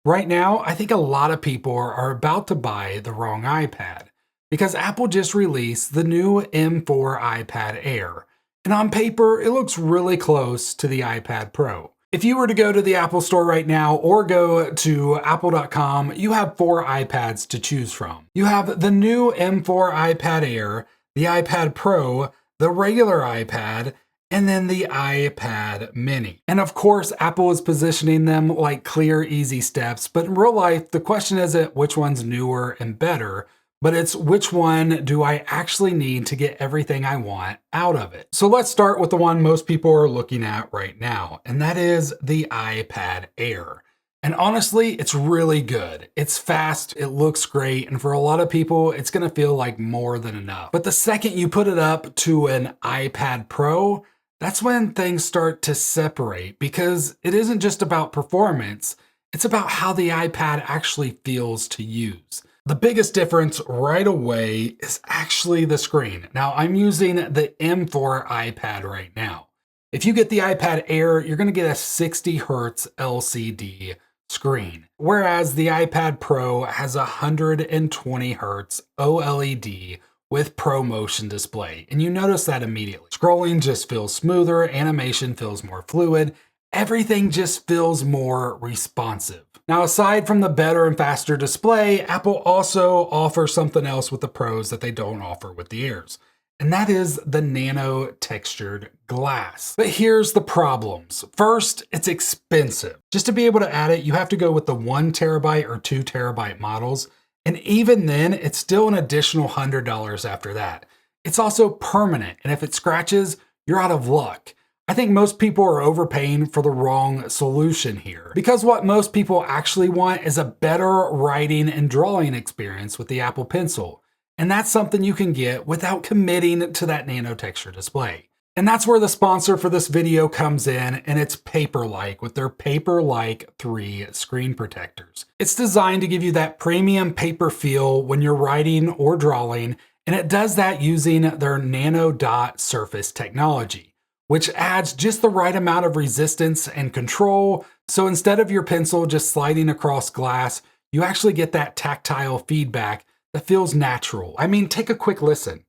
Right now, I think a lot of people are about to buy the wrong iPad because Apple just released the new M4 iPad Air. And on paper, it looks really close to the iPad Pro. If you were to go to the Apple Store right now or go to apple.com, you have 4 iPads to choose from. You have the new M4 iPad Air, the iPad Pro, the regular iPad, and then the iPad mini. And of course, Apple is positioning them like clear, easy steps, but in real life, the question isn't which one's newer and better, but it's which one do I actually need to get everything I want out of it. So let's start with the one most people are looking at right now, and that is the iPad Air. And honestly, it's really good. It's fast, it looks great, and for a lot of people, it's gonna feel like more than enough. But the second you put it up to an iPad Pro, that's when things start to separate because it isn't just about performance, it's about how the iPad actually feels to use. The biggest difference right away is actually the screen. Now, I'm using the M4 iPad right now. If you get the iPad Air, you're gonna get a 60 hertz LCD screen, whereas the iPad Pro has a 120 hertz OLED with Pro Motion display, and you notice that immediately. Scrolling just feels smoother, animation feels more fluid, everything just feels more responsive. Now, aside from the better and faster display, Apple also offers something else with the Pros that they don't offer with the Airs, and that is the Nano textured glass. But here's the problems. First, it's expensive. Just to be able to add it, you have to go with the 1 terabyte or 2 terabyte models, and even then, it's still an additional $100 after that. It's also permanent, and if it scratches, you're out of luck. I think most people are overpaying for the wrong solution here, because what most people actually want is a better writing and drawing experience with the Apple Pencil. And that's something you can get without committing to that nano texture display. And that's where the sponsor for this video comes in, and it's Paperlike with their Paperlike 3 screen protectors. It's designed to give you that premium paper feel when you're writing or drawing, and it does that using their nano dot surface technology, which adds just the right amount of resistance and control. So instead of your pencil just sliding across glass, you actually get that tactile feedback that feels natural. I mean, take a quick listen.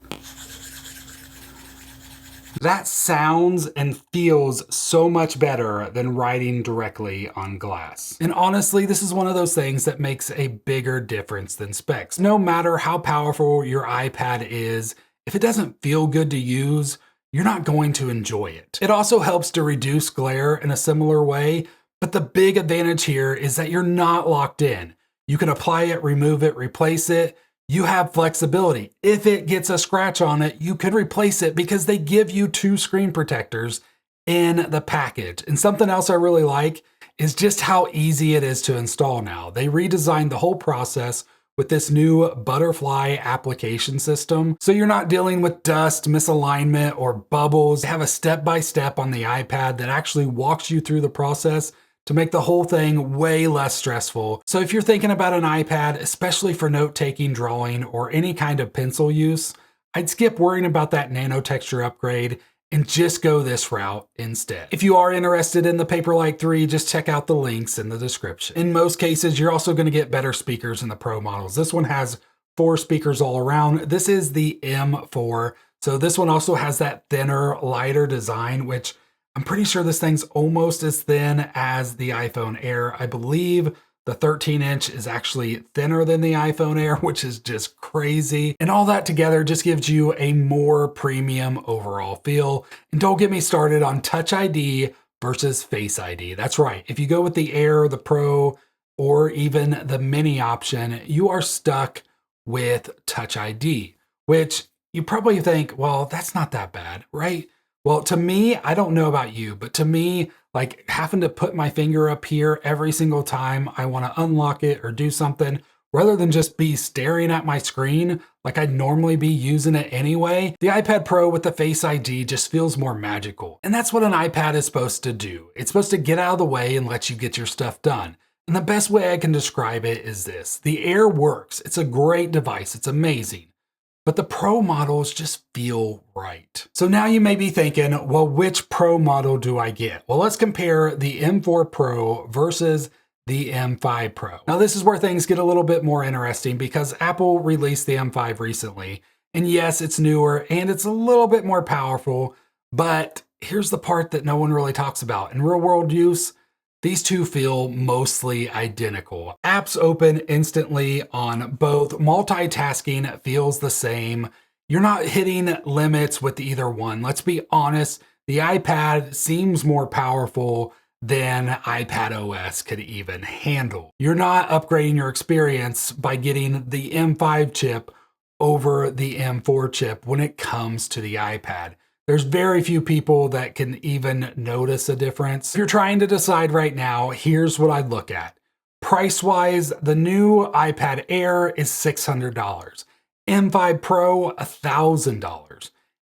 That sounds and feels so much better than writing directly on glass. And honestly, this is one of those things that makes a bigger difference than specs. No matter how powerful your iPad is, if it doesn't feel good to use, you're not going to enjoy it. It also helps to reduce glare in a similar way, but the big advantage here is that you're not locked in. You can apply it, remove it, replace it. You have flexibility. If it gets a scratch on it, you could replace it because they give you 2 screen protectors in the package. And something else I really like is just how easy it is to install now. They redesigned the whole process with this new butterfly application system. So you're not dealing with dust, misalignment, or bubbles. They have a step-by-step on the iPad that actually walks you through the process to make the whole thing way less stressful. So if you're thinking about an iPad, especially for note-taking, drawing, or any kind of pencil use, I'd skip worrying about that nano texture upgrade and just go this route instead. If you are interested in the Paperlike 3, just check out the links in the description. In most cases, you're also gonna get better speakers in the Pro models. This one has 4 speakers all around. This is the M4, so this one also has that thinner, lighter design, which I'm pretty sure this thing's almost as thin as the iPhone Air. I believe the 13-inch is actually thinner than the iPhone Air, which is just crazy. And all that together just gives you a more premium overall feel. And don't get me started on Touch ID versus Face ID. That's right. If you go with the Air, the Pro, or even the Mini option, you are stuck with Touch ID, which you probably think, well, that's not that bad, right? Well, to me, I don't know about you, but to me, like having to put my finger up here every single time I want to unlock it or do something, rather than just be staring at my screen like I'd normally be using it anyway, the iPad Pro with the Face ID just feels more magical. And that's what an iPad is supposed to do. It's supposed to get out of the way and let you get your stuff done. And the best way I can describe it is this. The Air works. It's a great device. It's amazing. But the Pro models just feel right. So now you may be thinking, well, which Pro model do I get? Well, let's compare the M4 Pro versus the M5 Pro. Now this is where things get a little bit more interesting because Apple released the M5 recently. And yes, it's newer and it's a little bit more powerful, but here's the part that no one really talks about. In real world use, these two feel mostly identical. Apps open instantly on both. Multitasking feels the same. You're not hitting limits with either one. Let's be honest, the iPad seems more powerful than iPad OS could even handle. You're not upgrading your experience by getting the M5 chip over the M4 chip when it comes to the iPad. There's very few people that can even notice a difference. If you're trying to decide right now, here's what I'd look at. Price-wise, the new iPad Air is $600. M5 Pro, $1,000.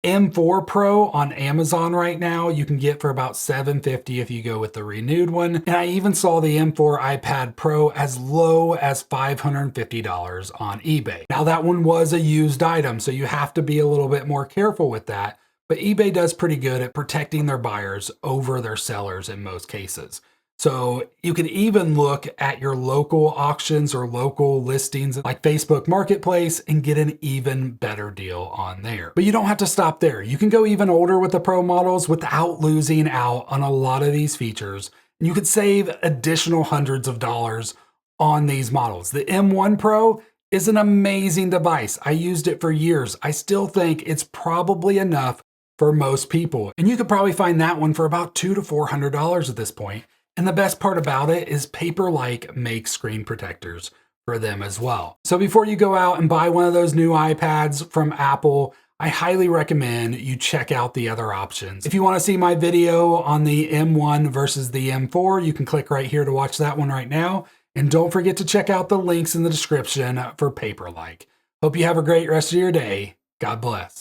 M4 Pro on Amazon right now, you can get for about $750 if you go with the renewed one. And I even saw the M4 iPad Pro as low as $550 on eBay. Now that one was a used item, so you have to be a little bit more careful with that. But eBay does pretty good at protecting their buyers over their sellers in most cases. So you can even look at your local auctions or local listings like Facebook Marketplace and get an even better deal on there. But you don't have to stop there. You can go even older with the Pro models without losing out on a lot of these features. And you could save additional hundreds of dollars on these models. The M1 Pro is an amazing device. I used it for years. I still think it's probably enough for most people. And you could probably find that one for about $200 to $400 at this point. And the best part about it is Paperlike makes screen protectors for them as well. So before you go out and buy one of those new iPads from Apple, I highly recommend you check out the other options. If you want to see my video on the M1 versus the M4, you can click right here to watch that one right now. And don't forget to check out the links in the description for Paperlike. Hope you have a great rest of your day. God bless.